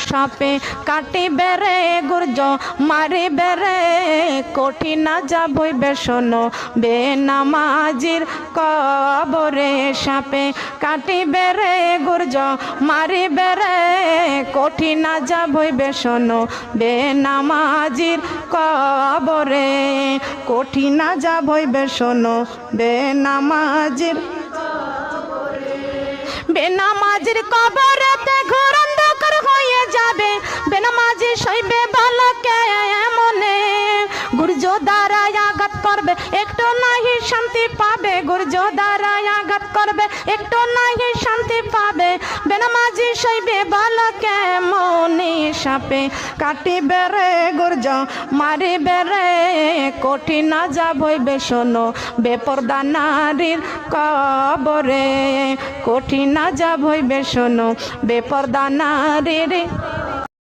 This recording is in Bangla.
সাপে কাটিবে রে গুর্জ মারিবে রে কঠিন আযাব হইবে শোনো বেনামাজির কবরে সাপে কাটিবে রে গুর্জ মারিবে রে কঠিন আযাব হইবে শোনো বেনামাজির কবরে কঠিন আযাব হইবে শোনো বেনামাজির বেনামাজির কবরেতে ঘোর অন্ধকার হয়ে যাবে বেনামাজি সইবে ভালো কেমনে গুর্জ দ্বারা আঘাত করবে একটু নাহি শান্তি পাবে গুর্জ দ্বারা আঘাত করবে একটু নাহি শান্তি পাবে বেনামাজি সইবে ভালো কেমনে সাপে কাটিবে রে গুর্জ মারিবে রে কঠিন আযাব হইবে শোনো বেপরদা নারীর কবরে কঠিন আযাব হইবে শোনো বেপরদা নারীর